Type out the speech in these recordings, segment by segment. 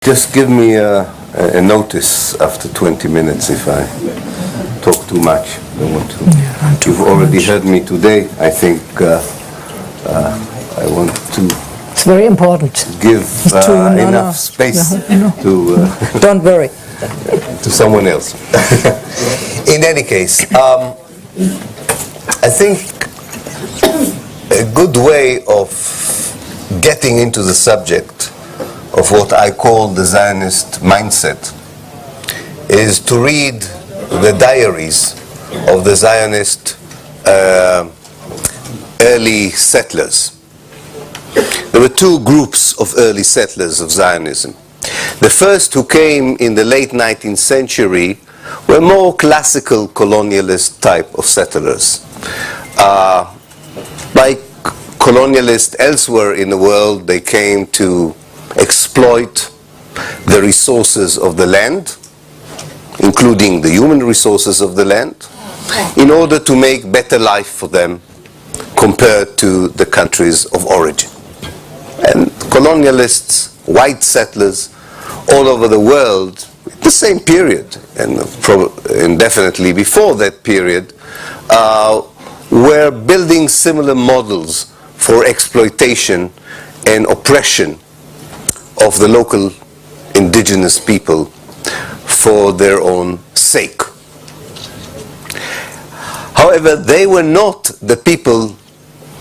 Just give me a notice after 20 minutes if I talk too much. Don't want to. Yeah, You've already heard me today. I think I want to. It's very important. Give enough space to. Don't worry. To someone else. In any case, I think a good way of getting into the subject of what I call the Zionist mindset is to read the diaries of the Zionist early settlers. There were two groups of early settlers of Zionism. The first, who came in the late 19th century, were more classical colonialist type of settlers. Like colonialists elsewhere in the world, they came to exploit the resources of the land, including the human resources of the land, in order to make better life for them compared to the countries of origin. And colonialists, white settlers, all over the world, the same period, and definitely before that period, were building similar models for exploitation and oppression of the local indigenous people for their own sake. However, they were not the people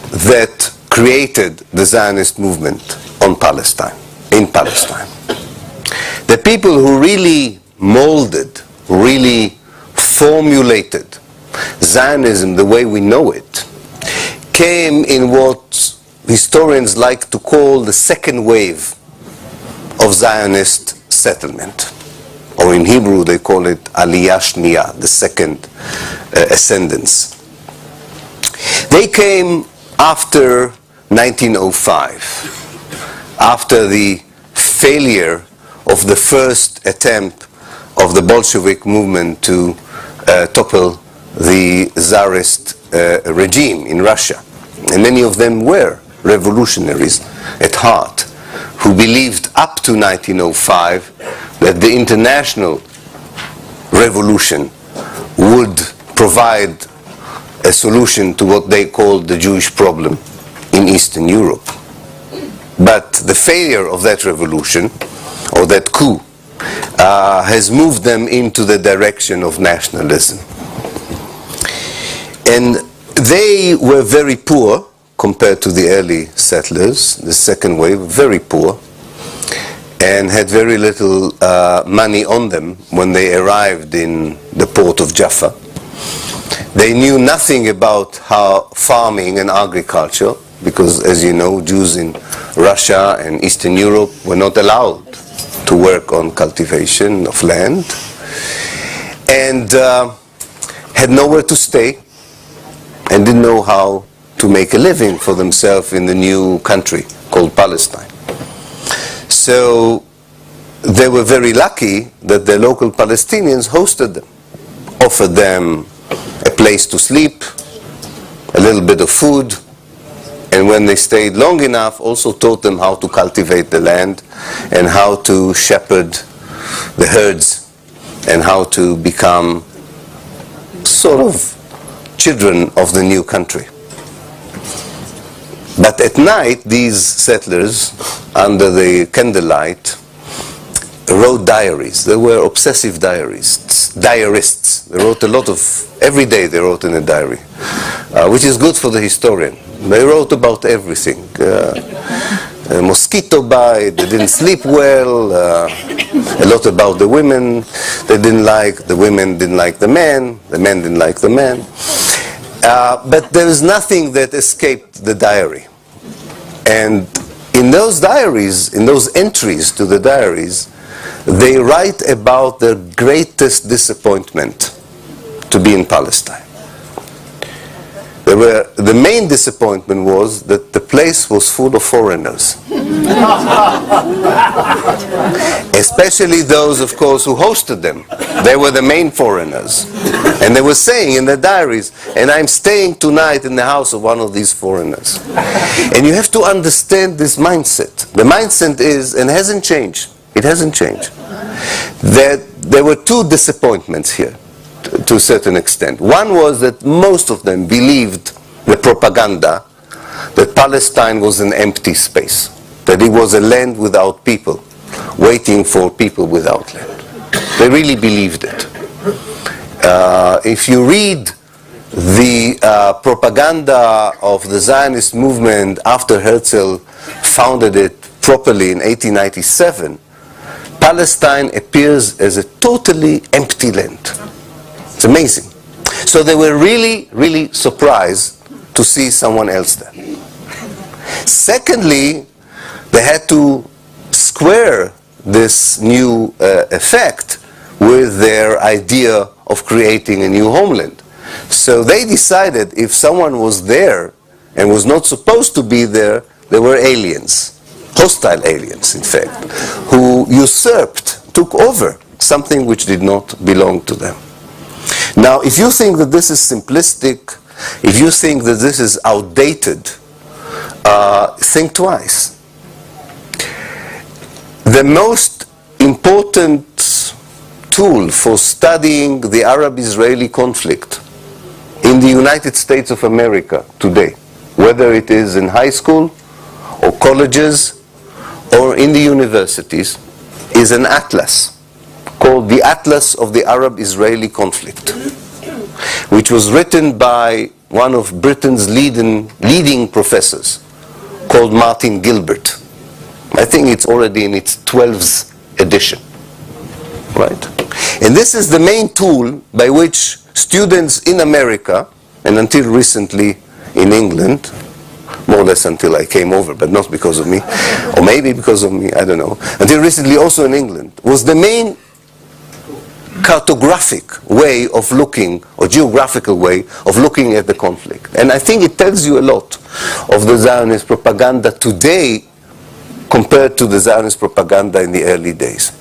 that created the Zionist movement in Palestine. The people who really molded, really formulated Zionism the way we know it, came in what historians like to call the second wave of Zionist settlement. Or in Hebrew they call it Aliyah Shniya, the second ascendance. They came after 1905, after the failure of the first attempt of the Bolshevik movement to topple the Tsarist regime in Russia. And many of them were revolutionaries at heart, who believed up to 1905 that the international revolution would provide a solution to what they called the Jewish problem in Eastern Europe. But the failure of that revolution, or that coup, has moved them into the direction of nationalism. And they were very poor compared to the early settlers, the second wave, very poor, and had very little money on them when they arrived in the port of Jaffa. They knew nothing about how farming and agriculture, because as you know, Jews in Russia and Eastern Europe were not allowed to work on cultivation of land, and had nowhere to stay, and didn't know how to make a living for themselves in the new country called Palestine. So they were very lucky that the local Palestinians hosted them, offered them a place to sleep, a little bit of food, and when they stayed long enough, also taught them how to cultivate the land and how to shepherd the herds and how to become sort of children of the new country. But at night, these settlers, under the candlelight, wrote diaries. They were obsessive diarists. They wrote a lot of, every day they wrote in a diary, which is good for the historian. They wrote about everything. A mosquito bite, they didn't sleep well, a lot about the women they didn't like, the women didn't like the men didn't like the men. But there is nothing that escaped the diary. And in those diaries, in those entries to the diaries, they write about their greatest disappointment to be in Palestine. The main disappointment was that the place was full of foreigners. Especially those, of course, who hosted them. They were the main foreigners. And they were saying in their diaries, and I'm staying tonight in the house of one of these foreigners. And you have to understand this mindset. The mindset is, and hasn't changed, It hasn't changed. There were two disappointments here, to a certain extent. One was that most of them believed the propaganda that Palestine was an empty space, that it was a land without people, waiting for people without land. They really believed it. If you read the propaganda of the Zionist movement after Herzl founded it properly in 1897, Palestine appears as a totally empty land. It's amazing. So they were really, really surprised to see someone else there. Secondly, they had to square this new effect with their idea of creating a new homeland. So they decided if someone was there and was not supposed to be there, they were aliens, hostile aliens, in fact, who usurped, took over something which did not belong to them. Now, if you think that this is simplistic, if you think that this is outdated, think twice. The most important tool for studying the Arab-Israeli conflict in the United States of America today, whether it is in high school or colleges or in the universities, is an atlas called the Atlas of the Arab-Israeli Conflict, which was written by one of Britain's leading professors called Martin Gilbert. I think it's already in its 12th edition, right? And this is the main tool by which students in America, and until recently in England, more or less until I came over, but not because of me, or maybe because of me, I don't know, until recently also in England, was the main cartographic way of looking, or geographical way of looking at the conflict. And I think it tells you a lot of the Zionist propaganda today compared to the Zionist propaganda in the early days.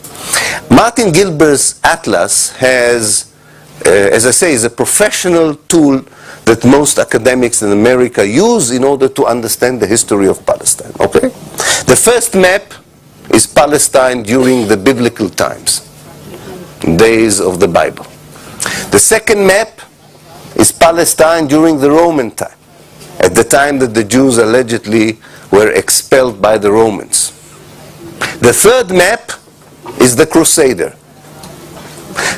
Martin Gilbert's atlas has, as I say, is a professional tool that most academics in America use in order to understand the history of Palestine. Okay? The first map is Palestine during the biblical times, days of the Bible. The second map is Palestine during the Roman time, at the time that the Jews allegedly were expelled by the Romans. The third map is the Crusader.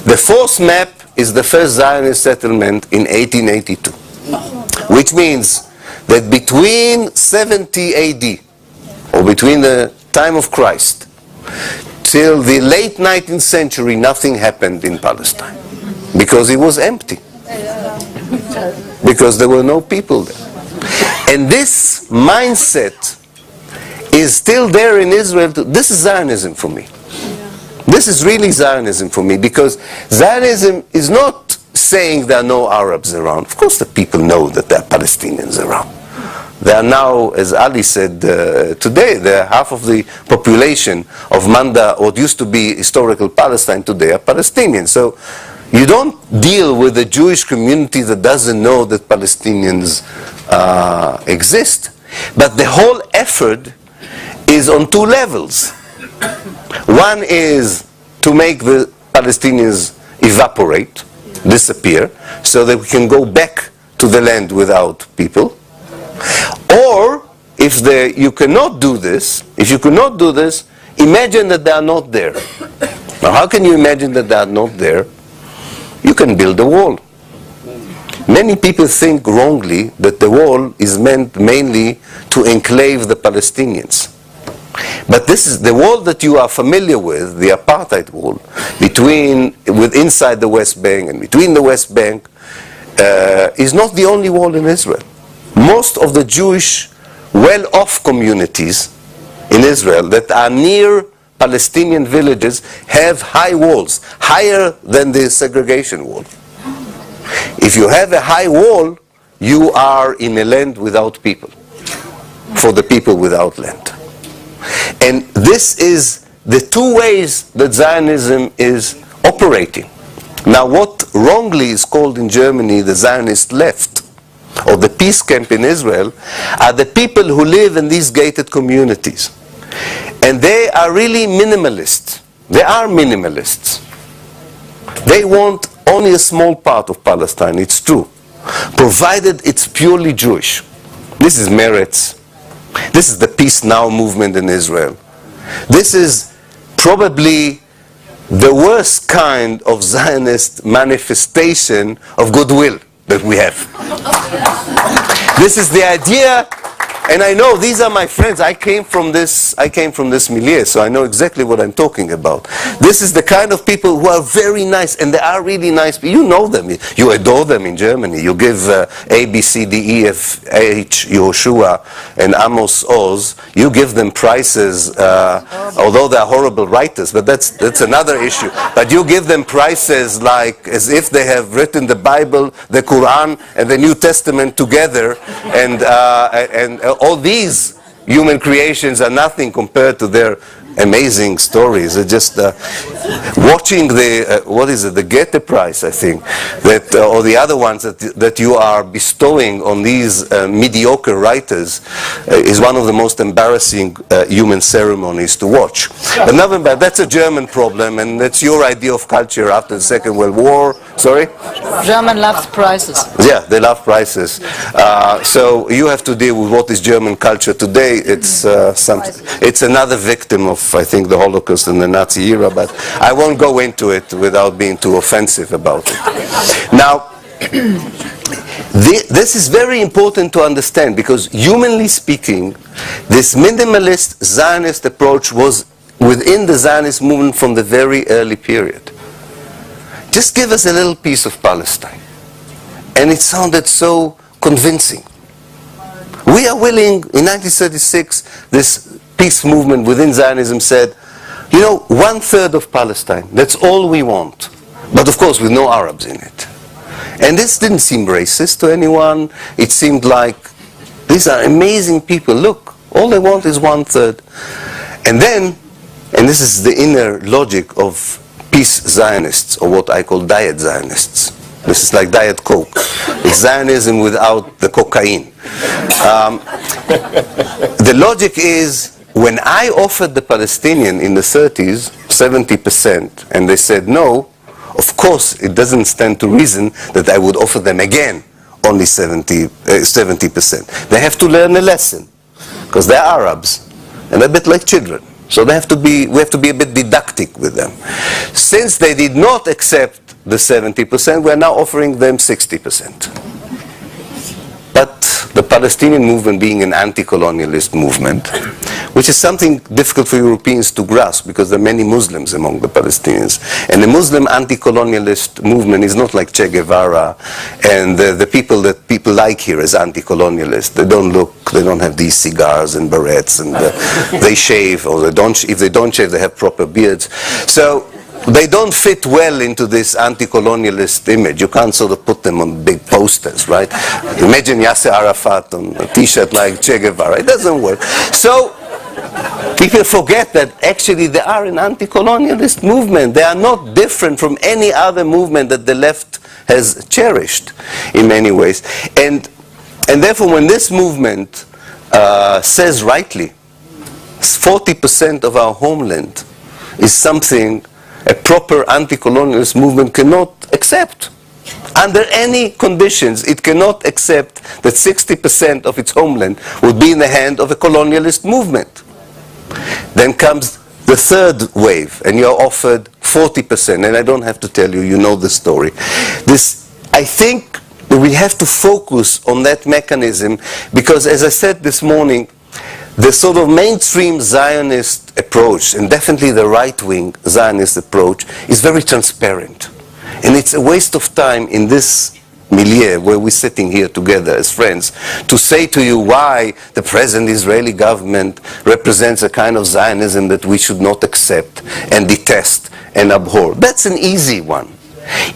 The fourth map is the first Zionist settlement in 1882, which means that between 70 AD, or between the time of Christ, till the late 19th century, nothing happened in Palestine, because it was empty, because there were no people there. And this mindset is still there in Israel. This is Zionism for me. This is really Zionism for me, because Zionism is not saying there are no Arabs around. Of course the people know that there are Palestinians around. There are now, as Ali said today, there are half of the population of Manda, what used to be historical Palestine today, are Palestinians. So you don't deal with a Jewish community that doesn't know that Palestinians exist. But the whole effort is on two levels. One is to make the Palestinians evaporate, disappear, so that we can go back to the land without people. Or, if you cannot do this, imagine that they are not there. Now, how can you imagine that they are not there? You can build a wall. Many people think wrongly that the wall is meant mainly to enclave the Palestinians. But this is the wall that you are familiar with, the apartheid wall, inside the West Bank and between the West Bank, is not the only wall in Israel. Most of the Jewish well-off communities in Israel that are near Palestinian villages have high walls, higher than the segregation wall. If you have a high wall, you are in a land without people, for the people without land. And this is the two ways that Zionism is operating. Now, what wrongly is called in Germany the Zionist left, or the peace camp in Israel, are the people who live in these gated communities. And they are really minimalists. They are minimalists. They want only a small part of Palestine, it's true, provided it's purely Jewish. This is Meretz. This is the Peace Now movement in Israel. This is probably the worst kind of Zionist manifestation of goodwill that we have. This is the idea, and I know these are my friends. I came from this milieu, so I know exactly what I'm talking about. This is the kind of people who are very nice, and they are really nice people. You know them. You adore them in Germany. You give A, B, C, D, E, F, H, Yehoshua, and Amos Oz. You give them prizes, although they are horrible writers, but that's another issue. But you give them prizes like as if they have written the Bible, the Quran, and the New Testament together, and all these human creations are nothing compared to their amazing stories. It's just watching the what is it, the Goethe Prize, I think, that or the other ones that you are bestowing on these mediocre writers is one of the most embarrassing human ceremonies to watch. But nevertheless, that's a German problem, and that's your idea of culture after the Second World War. Sorry? German loves prizes. Yeah, they love prizes. So you have to deal with what is German culture today. It's it's another victim of, I think, the Holocaust and the Nazi era, but I won't go into it without being too offensive about it. Now, this is very important to understand, because humanly speaking, this minimalist Zionist approach was within the Zionist movement from the very early period. Just give us a little piece of Palestine. And it sounded so convincing. We are willing, in 1936, this peace movement within Zionism said, you know, 1/3 of Palestine, that's all we want. But of course with no Arabs in it. And this didn't seem racist to anyone. It seemed like, these are amazing people. Look, all they want is 1/3. And then, and this is the inner logic of peace Zionists, or what I call diet Zionists. This is like Diet Coke. It's Zionism without the cocaine. The logic is, when I offered the Palestinian in the 30s 70%, and they said no, of course it doesn't stand to reason that I would offer them again only 70%. They have to learn a lesson, because they're Arabs, and they're a bit like children. So we have to be a bit didactic with them. Since they did not accept the 70%, we are now offering them 60%. But the Palestinian movement, being an anti-colonialist movement, which is something difficult for Europeans to grasp, because there are many Muslims among the Palestinians. And the Muslim anti-colonialist movement is not like Che Guevara and the people that people like here as anti-colonialists. They don't have these cigars and berets, and they shave, or if they don't shave, they have proper beards. So they don't fit well into this anti-colonialist image. You can't sort of put them on big posters, right? Imagine Yasser Arafat on a t-shirt like Che Guevara. It doesn't work. So people forget that actually they are an anti-colonialist movement. They are not different from any other movement that the left has cherished in many ways. And therefore, when this movement says rightly, 40% of our homeland is something a proper anti-colonialist movement cannot accept. Under any conditions, it cannot accept that 60% of its homeland would be in the hand of a colonialist movement. Then comes the third wave, and you're offered 40%, and I don't have to tell you, you know the story. I think we have to focus on that mechanism, because as I said this morning, the sort of mainstream Zionist approach, and definitely the right-wing Zionist approach, is very transparent. And it's a waste of time in this milieu where we're sitting here together as friends to say to you why the present Israeli government represents a kind of Zionism that we should not accept and detest and abhor. That's an easy one.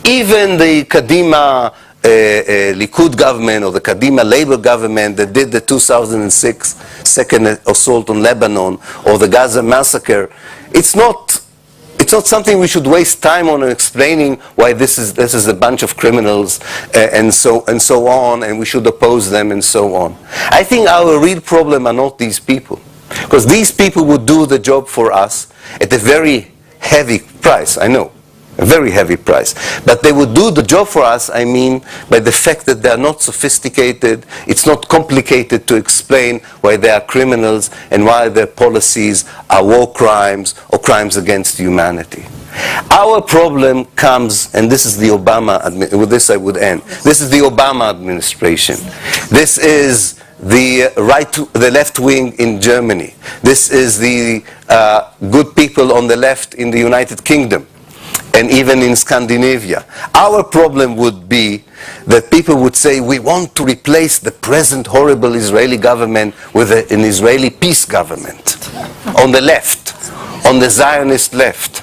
Even the Kadima Likud government, or the Kadima Labour government that did the 2006 second assault on Lebanon, or the Gaza massacre, it's not something we should waste time on explaining why this is a bunch of criminals and so on, and we should oppose them and so on. I think our real problem are not these people. Because these people would do the job for us at a very heavy price, I know. A very heavy price. But they would do the job for us, I mean, by the fact that they are not sophisticated, it's not complicated to explain why they are criminals and why their policies are war crimes or crimes against humanity. Our problem comes, and this is the Obama, with this I would end, this is the Obama administration. This is the left wing in Germany. This is the good people on the left in the United Kingdom. And even in Scandinavia. Our problem would be that people would say, we want to replace the present horrible Israeli government with an Israeli peace government. On the left, on the Zionist left.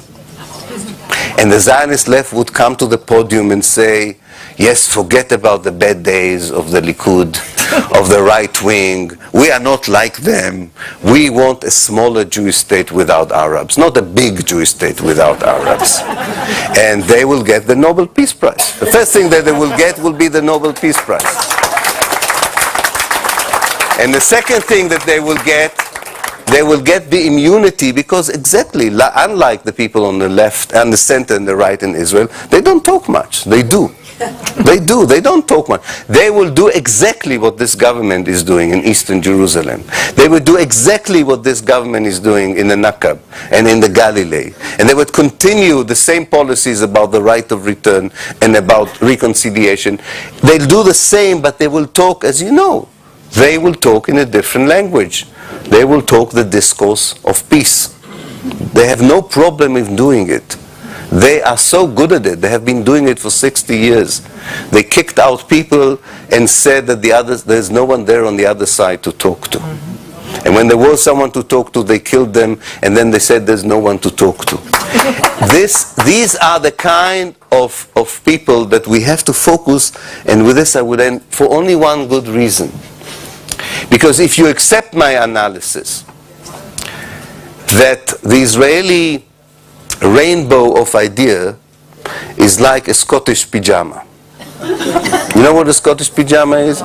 And the Zionist left would come to the podium and say, yes, forget about the bad days of the Likud, of the right wing. We are not like them. We want a smaller Jewish state without Arabs, not a big Jewish state without Arabs. And they will get the Nobel Peace Prize. The first thing that they will get will be the Nobel Peace Prize. And the second thing that they will get the immunity, because exactly, unlike the people on the left and the center and the right in Israel, they don't talk much. They do. They do. They don't talk much. They will do exactly what this government is doing in Eastern Jerusalem. They will do exactly what this government is doing in the Nakab and in the Galilee. And they would continue the same policies about the right of return and about reconciliation. They'll do the same, but they will talk, as you know, they will talk in a different language. They will talk the discourse of peace. They have no problem in doing it. They are so good at it. They have been doing it for 60 years. They kicked out people and said that there's no one there on the other side to talk to. And when there was someone to talk to, they killed them, and then they said there's no one to talk to. These are the kind of people that we have to focus, and with this I would end, for only one good reason. Because if you accept my analysis that the Israeli rainbow of idea is like a Scottish pyjama. You know what a Scottish pyjama is?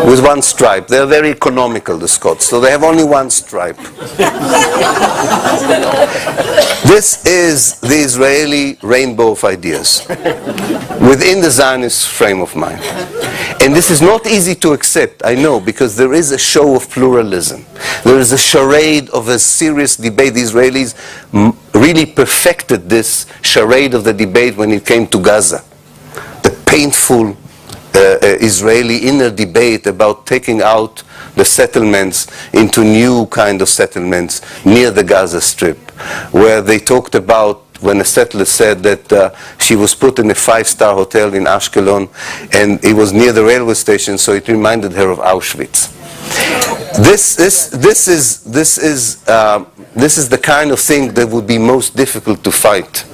With one stripe. They're very economical, the Scots, so they have only one stripe. This is the Israeli rainbow of ideas within the Zionist frame of mind. And this is not easy to accept, I know, because there is a show of pluralism. There is a charade of a serious debate. The Israelis really perfected this charade of the debate when it came to Gaza. The painful Israeli inner debate about taking out the settlements into new kind of settlements near the Gaza Strip, where they talked about when a settler said that she was put in a 5-star hotel in Ashkelon and it was near the railway station, so it reminded her of Auschwitz. This is the kind of thing that would be most difficult to fight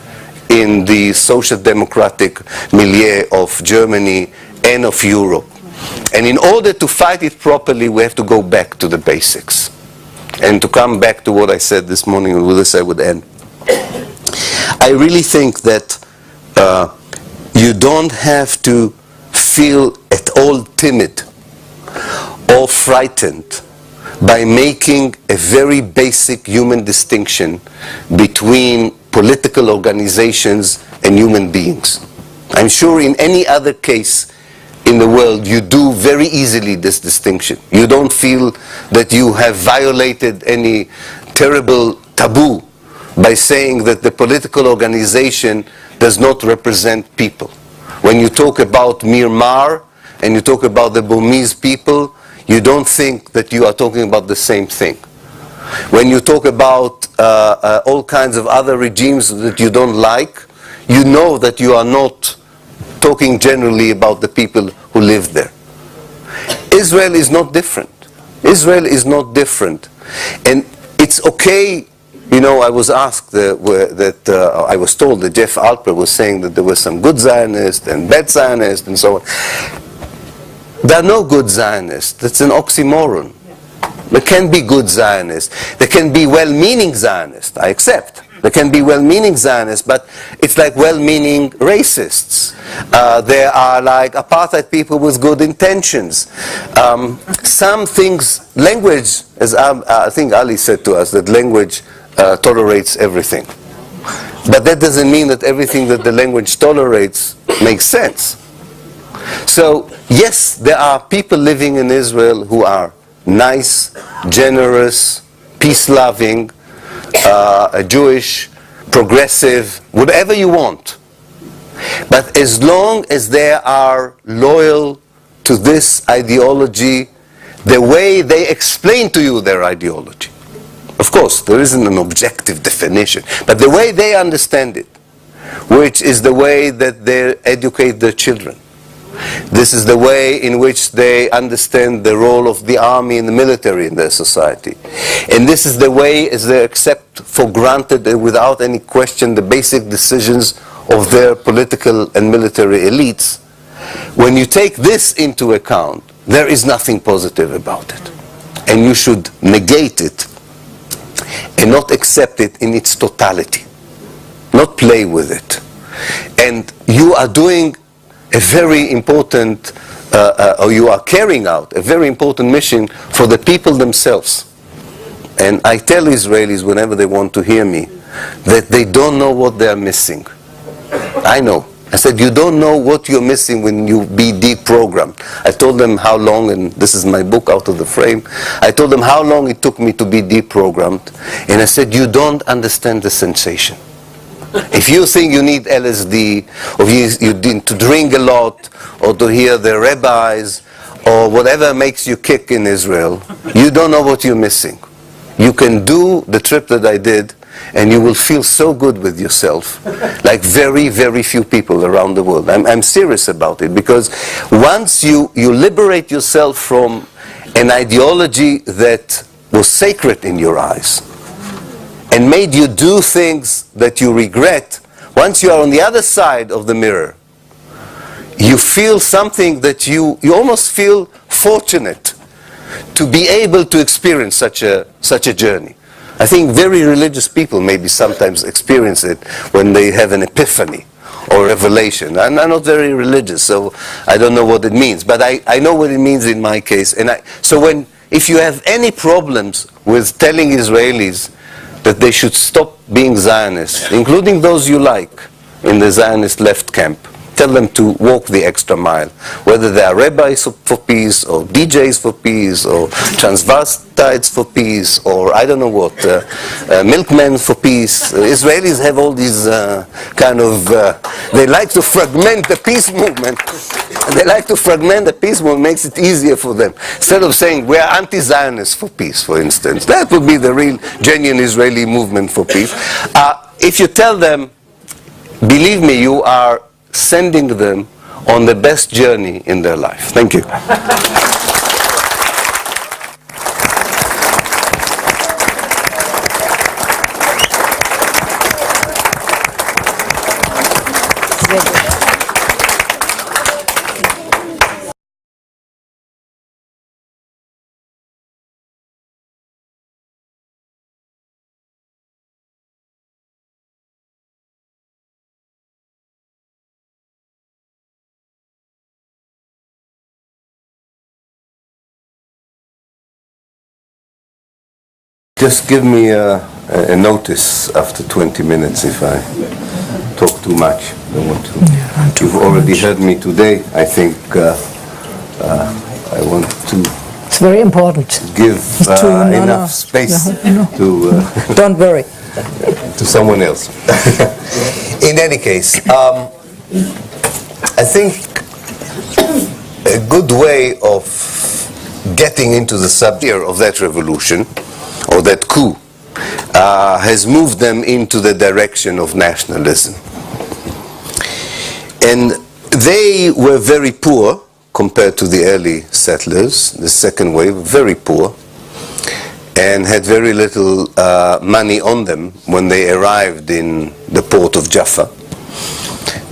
in the social democratic milieu of Germany and of Europe. And in order to fight it properly, we have to go back to the basics. And to come back to what I said this morning, and with this I would end. I really think that you don't have to feel at all timid or frightened by making a very basic human distinction between political organizations and human beings. I'm sure in any other case in the world you do very easily this distinction. You don't feel that you have violated any terrible taboo by saying that the political organization does not represent people. When you talk about Myanmar and you talk about the Burmese people, you don't think that you are talking about the same thing. When you talk about all kinds of other regimes that you don't like, you know that you are not talking generally about the people who live there. Israel is not different. Israel is not different. And it's okay, you know, I was asked I was told that Jeff Alper was saying that there were some good Zionists and bad Zionists and so on. There are no good Zionists. That's an oxymoron. There can be good Zionists. There can be well-meaning Zionists, I accept. There can be well-meaning Zionists, but it's like well-meaning racists. There are like apartheid people with good intentions. Some things, language, as I think Ali said to us, that language tolerates everything. But that doesn't mean that everything that the language tolerates makes sense. So, yes, there are people living in Israel who are nice, generous, peace-loving, Jewish, progressive, whatever you want. But as long as they are loyal to this ideology, the way they explain to you their ideology. Of course, there isn't an objective definition, but the way they understand it, which is the way that they educate their children. This is the way in which they understand the role of the army and the military in their society. And this is the way as they accept for granted and without any question the basic decisions of their political and military elites. When you take this into account, there is nothing positive about it. And you should negate it and not accept it in its totality. Not play with it. And you are doing a very important, or you are carrying out a very important mission for the people themselves. And I tell Israelis whenever they want to hear me that they don't know what they are missing. I know. I said, you don't know what you're missing when you be deprogrammed. I told them how long, and this is my book, Out of the Frame. I told them how long it took me to be deprogrammed. And I said, you don't understand the sensation. If you think you need LSD, or you need to drink a lot, or to hear the rabbis, or whatever makes you kick in Israel, you don't know what you're missing. You can do the trip that I did, and you will feel so good with yourself, like very, very few people around the world. I'm serious about it, because once you liberate yourself from an ideology that was sacred in your eyes, and made you do things that you regret, once you are on the other side of the mirror, you feel something that you almost feel fortunate to be able to experience such a journey. I think very religious people maybe sometimes experience it when they have an epiphany or revelation. I'm not very religious, so I don't know what it means, but I know what it means in my case. And so if you have any problems with telling Israelis that they should stop being Zionists, including those you like in the Zionist left camp, tell them to walk the extra mile, whether they are rabbis for peace, or DJs for peace, or transvestites for peace, or I don't know what, milkmen for peace. Israelis have all these they like to fragment the peace movement. They like to fragment the peace movement, makes it easier for them. Instead of saying, we are anti-Zionists for peace, for instance. That would be the real, genuine Israeli movement for peace. If you tell them, believe me, you are sending them on the best journey in their life. Thank you. Just give me a notice after 20 minutes if I talk too much. Don't want to. You've already heard me today. I think I want to. It's very important. Give enough space to. Don't worry. To someone else. In any case, I think a good way of getting into the subject of that revolution, or that coup, has moved them into the direction of nationalism. And they were very poor compared to the early settlers, the second wave, very poor, and had very little money on them when they arrived in the port of Jaffa.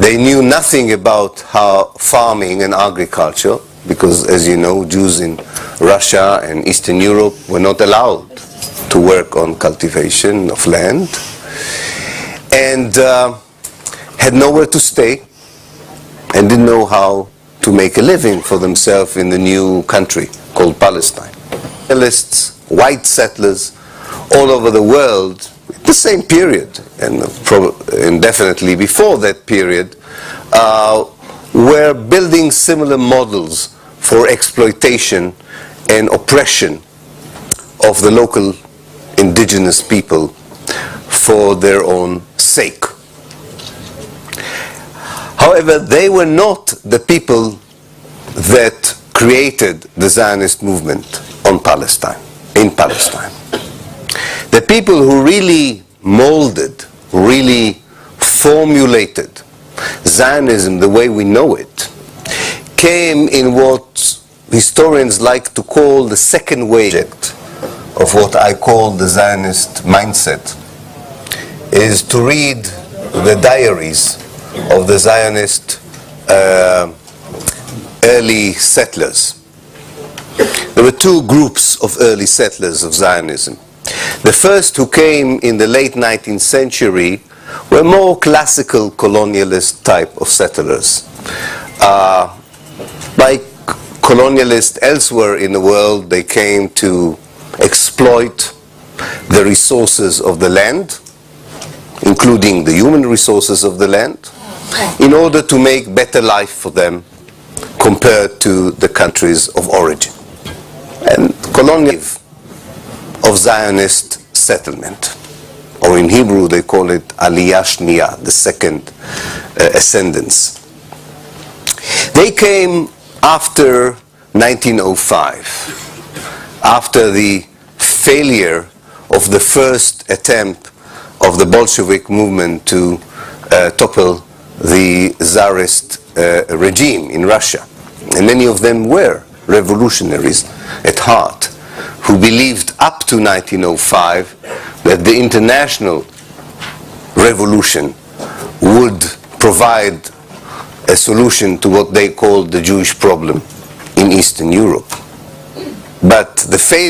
They knew nothing about how farming and agriculture, because as you know, Jews in Russia and Eastern Europe were not allowed to work on cultivation of land. and had nowhere to stay and didn't know how to make a living for themselves in the new country called Palestine. Nationalists, white settlers all over the world, the same period, and definitely before that period, were building similar models for exploitation and oppression of the local indigenous people for their own sake. However, they were not the people that created the Zionist movement in Palestine. The people who really molded, really formulated Zionism the way we know it, came in what historians like to call the second wave of what I call the Zionist mindset, is to read the diaries of the Zionist early settlers. There were two groups of early settlers of Zionism. The first, who came in the late 19th century, were more classical colonialist type of settlers. Like colonialists elsewhere in the world, they came to exploit the resources of the land, including the human resources of the land, in order to make better life for them compared to the countries of origin. And colonial of Zionist settlement, or in Hebrew they call it Aliyah Shniya, the second ascendance. They came after 1905, after the failure of the first attempt of the Bolshevik movement to topple the Tsarist regime in Russia. And many of them were revolutionaries at heart, who believed up to 1905 that the international revolution would provide a solution to what they called the Jewish problem in Eastern Europe. But the failure